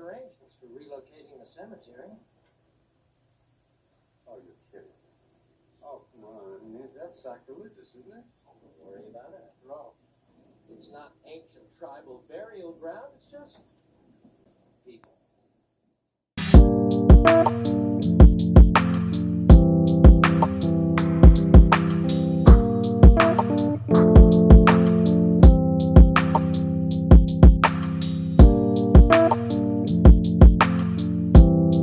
arrangements for relocating the cemetery. Oh, you're kidding. Oh, come on. Man, that's sacrilegious, isn't it? Don't worry about it. After all, it's not ancient tribal burial ground. It's just people.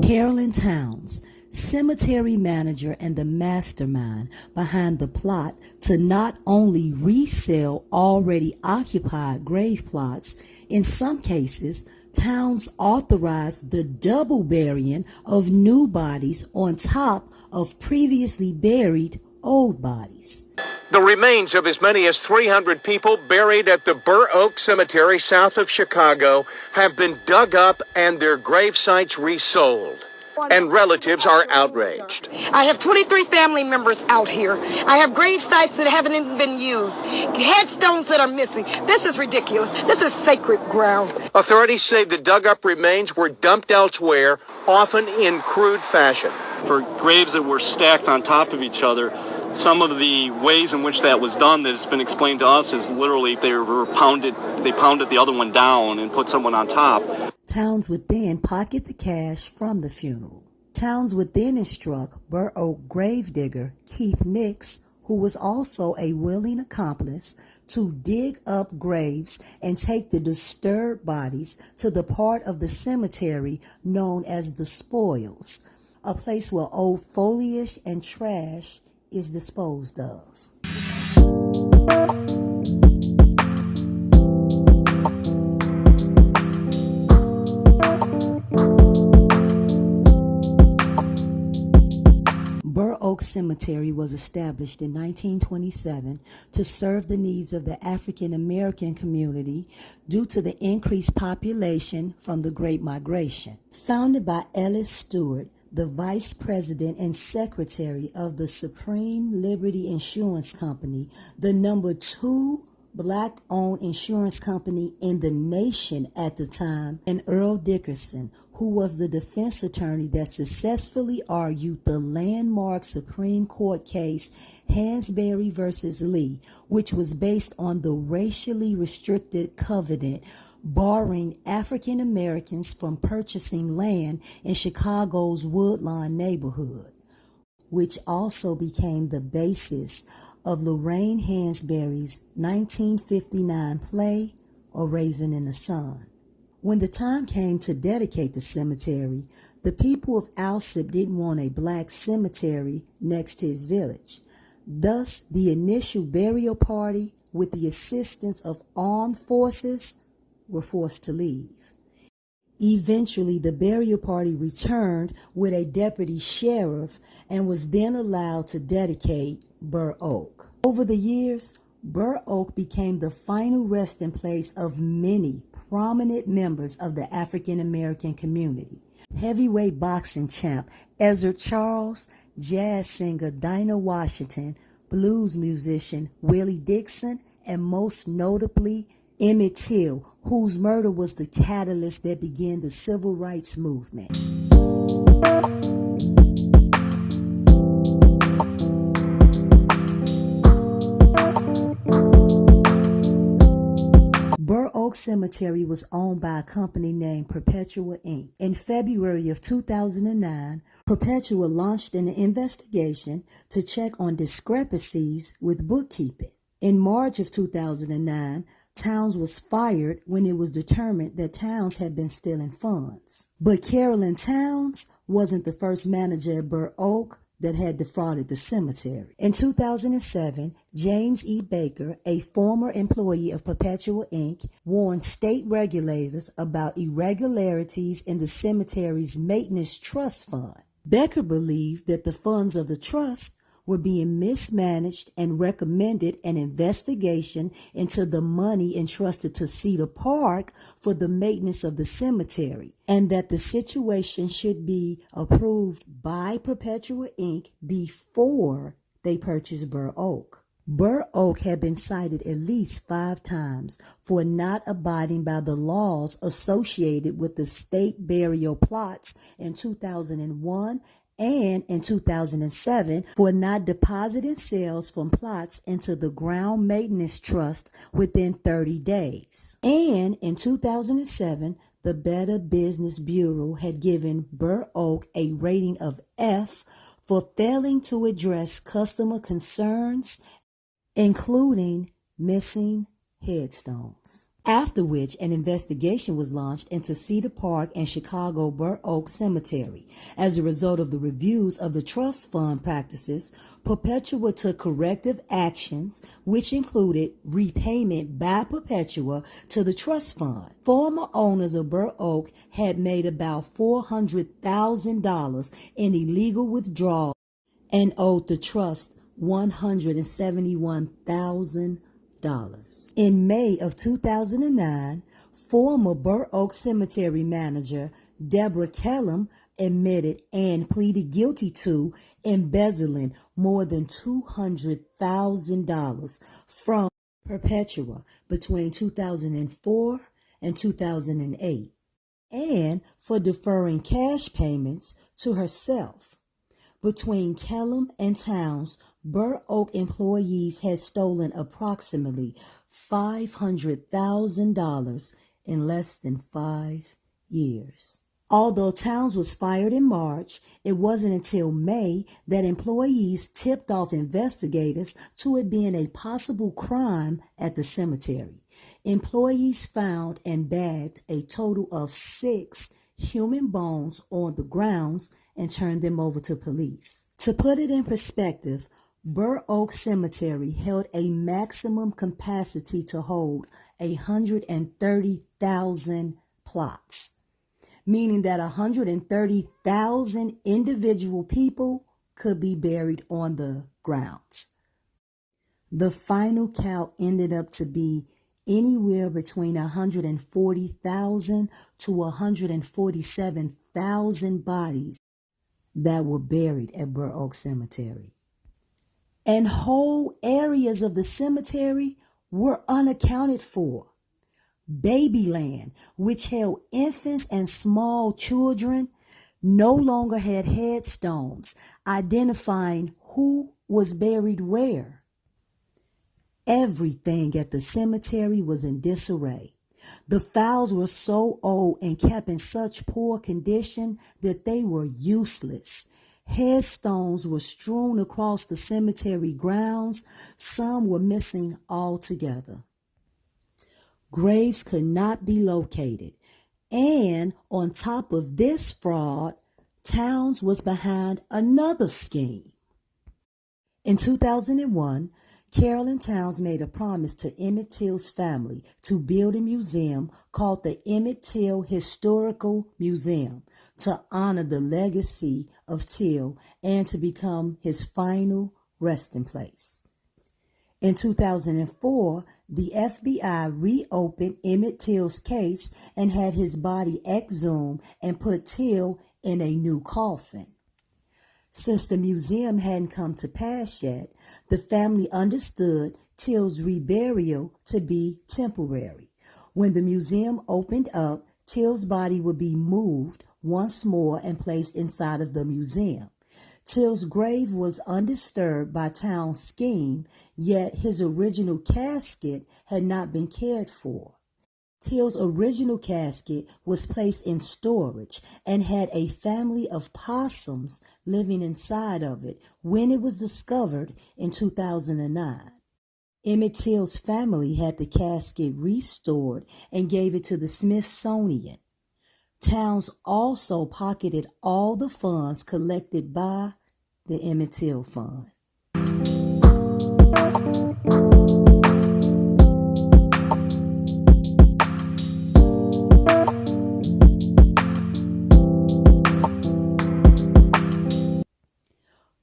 Carolyn Towns, cemetery manager and the mastermind behind the plot to not only resell already occupied grave plots, in some cases, Towns authorized the double burying of new bodies on top of previously buried old bodies. The remains of as many as 300 people buried at the Burr Oak Cemetery south of Chicago have been dug up and their grave sites resold. And relatives are outraged. I have 23 family members out here. I have grave sites that haven't even been used. Headstones that are missing. This is ridiculous. This is sacred ground. Authorities say the dug-up remains were dumped elsewhere, often in crude fashion. For graves that were stacked on top of each other, some of the ways in which that was done that it's been explained to us is literally they pounded the other one down and put someone on top. Towns would then pocket the cash from the funeral. Towns would then instruct Burr Oak gravedigger Keith Nix, who was also a willing accomplice, to dig up graves and take the disturbed bodies to the part of the cemetery known as the spoils, a place where old foliage and trash is disposed of. Burr Oak Cemetery was established in 1927 to serve the needs of the African American community due to the increased population from the Great Migration. Founded by Ellis Stewart, the Vice President and Secretary of the Supreme Liberty Insurance Company, the number 2 Black-owned insurance company in the nation at the time, and Earl Dickerson, who was the defense attorney that successfully argued the landmark Supreme Court case Hansberry versus Lee, which was based on the racially restricted covenant barring African Americans from purchasing land in Chicago's Woodlawn neighborhood, which also became the basis of Lorraine Hansberry's 1959 play, Raisin in the Sun. When the time came to dedicate the cemetery, the people of Alsip didn't want a black cemetery next to his village. Thus, the initial burial party, with the assistance of armed forces, were forced to leave. Eventually, the burial party returned with a deputy sheriff and was then allowed to dedicate Burr Oak. Over the years, Burr Oak became the final resting place of many prominent members of the African American community. Heavyweight boxing champ Ezra Charles, jazz singer Dinah Washington, blues musician Willie Dixon, and most notably Emmett Till, whose murder was the catalyst that began the civil rights movement. Burr Oak Cemetery was owned by a company named Perpetua Inc. In February of 2009, Perpetua launched an investigation to check on discrepancies with bookkeeping. In March of 2009, Towns was fired when it was determined that Towns had been stealing funds. But Carolyn Towns wasn't the first manager at Burr Oak that had defrauded the cemetery. In 2007, James E. Baker, a former employee of Perpetua Inc., warned state regulators about irregularities in the cemetery's maintenance trust fund. Baker believed that the funds of the trust were being mismanaged and recommended an investigation into the money entrusted to Cedar Park for the maintenance of the cemetery, and that the situation should be approved by Perpetua Inc. before they purchased Burr Oak. Burr Oak had been cited at least 5 times for not abiding by the laws associated with the state burial plots in 2001 and in 2007 for not depositing sales from plots into the Ground Maintenance Trust within 30 days. And in 2007, the Better Business Bureau had given Burr Oak a rating of F for failing to address customer concerns, including missing headstones. After which, an investigation was launched into Cedar Park and Chicago Burr Oak Cemetery. As a result of the reviews of the trust fund practices, Perpetua took corrective actions, which included repayment by Perpetua to the trust fund. Former owners of Burr Oak had made about $400,000 in illegal withdrawals and owed the trust $171,000. In May of 2009, former Burr Oak Cemetery manager Deborah Kellum admitted and pleaded guilty to embezzling more than $200,000 from Perpetua between 2004 and 2008, and for deferring cash payments to herself. Between Kellum and Towns, Burr Oak employees had stolen approximately $500,000 in less than 5 years. Although Towns was fired in March, it wasn't until May that employees tipped off investigators to it being a possible crime at the cemetery. Employees found and bagged a total of 6 human bones on the grounds and turned them over to police. To put it in perspective, Burr Oak Cemetery held a maximum capacity to hold 130,000 plots, meaning that 130,000 individual people could be buried on the grounds. The final count ended up to be anywhere between 140,000 to 147,000 bodies that were buried at Burr Oak Cemetery. And whole areas of the cemetery were unaccounted for. Babyland, which held infants and small children, no longer had headstones identifying who was buried where. Everything at the cemetery was in disarray. The files were so old and kept in such poor condition that they were useless. Headstones were strewn across the cemetery grounds. Some were missing altogether. Graves could not be located. And on top of this fraud, Towns was behind another scheme. In 2001, Carolyn Towns made a promise to Emmett Till's family to build a museum called the Emmett Till Historical Museum to honor the legacy of Till and to become his final resting place. In 2004, the FBI reopened Emmett Till's case and had his body exhumed and put Till in a new coffin. Since the museum hadn't come to pass yet, the family understood Till's reburial to be temporary. When the museum opened up, Till's body would be moved once more and placed inside of the museum. Till's grave was undisturbed by Towns' scheme, yet his original casket had not been cared for. Till's original casket was placed in storage and had a family of possums living inside of it when it was discovered in 2009. Emmett Till's family had the casket restored and gave it to the Smithsonian. Towns also pocketed all the funds collected by the Emmett Till Fund.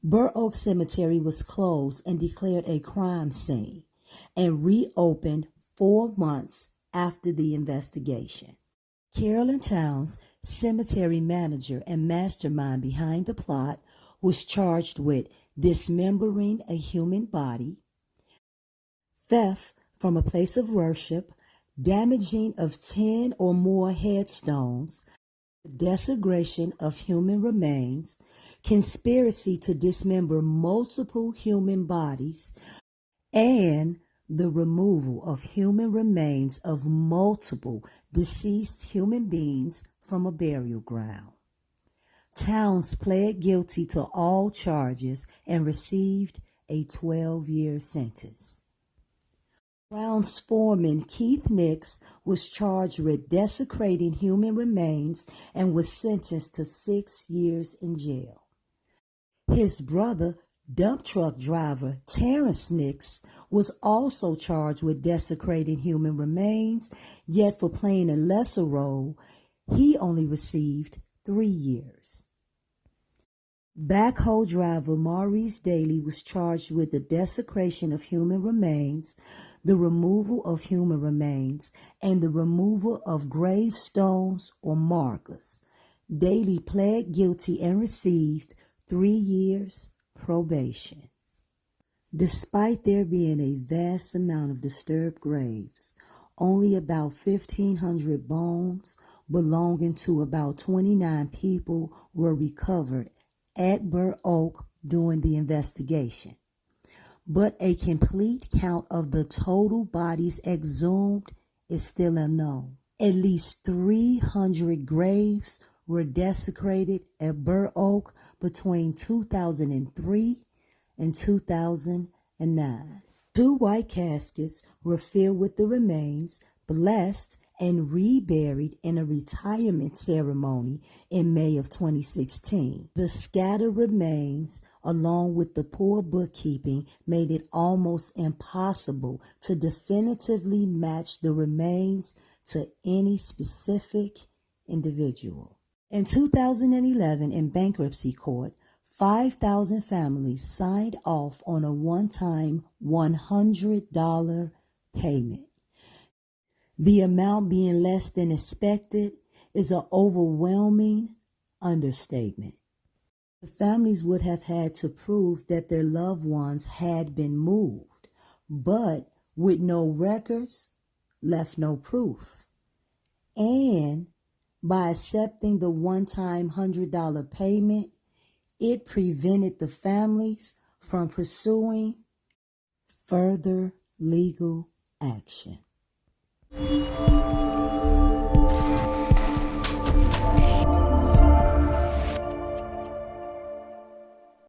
Burr Oak Cemetery was closed and declared a crime scene and reopened 4 months after the investigation. Carolyn Towns, cemetery manager and mastermind behind the plot, was charged with dismembering a human body, theft from a place of worship, damaging of 10 or more headstones, desecration of human remains, conspiracy to dismember multiple human bodies, and the removal of human remains of multiple deceased human beings from a burial ground. Towns pled guilty to all charges and received a 12-year sentence. Brown's foreman Keith Nix was charged with desecrating human remains and was sentenced to 6 years in jail. His brother, dump truck driver Terrence Nix, was also charged with desecrating human remains, yet for playing a lesser role, he only received 3 years. Backhoe driver Maurice Daly was charged with the desecration of human remains, the removal of human remains, and the removal of gravestones or markers. Daly pled guilty and received 3 years probation. Despite there being a vast amount of disturbed graves, only about 1,500 bones belonging to about 29 people were recovered at Burr Oak during the investigation. But a complete count of the total bodies exhumed is still unknown. At least 300 graves were desecrated at Burr Oak between 2003 and 2009. 2 white caskets were filled with the remains, blessed, and reburied in a retirement ceremony in May of 2016. The scattered remains, along with the poor bookkeeping, made it almost impossible to definitively match the remains to any specific individual. In 2011, in bankruptcy court, 5,000 families signed off on a one-time $100 payment. The amount being less than expected is an overwhelming understatement. The families would have had to prove that their loved ones had been moved, but with no records, left no proof. And by accepting the one-time $100 payment, it prevented the families from pursuing further legal action.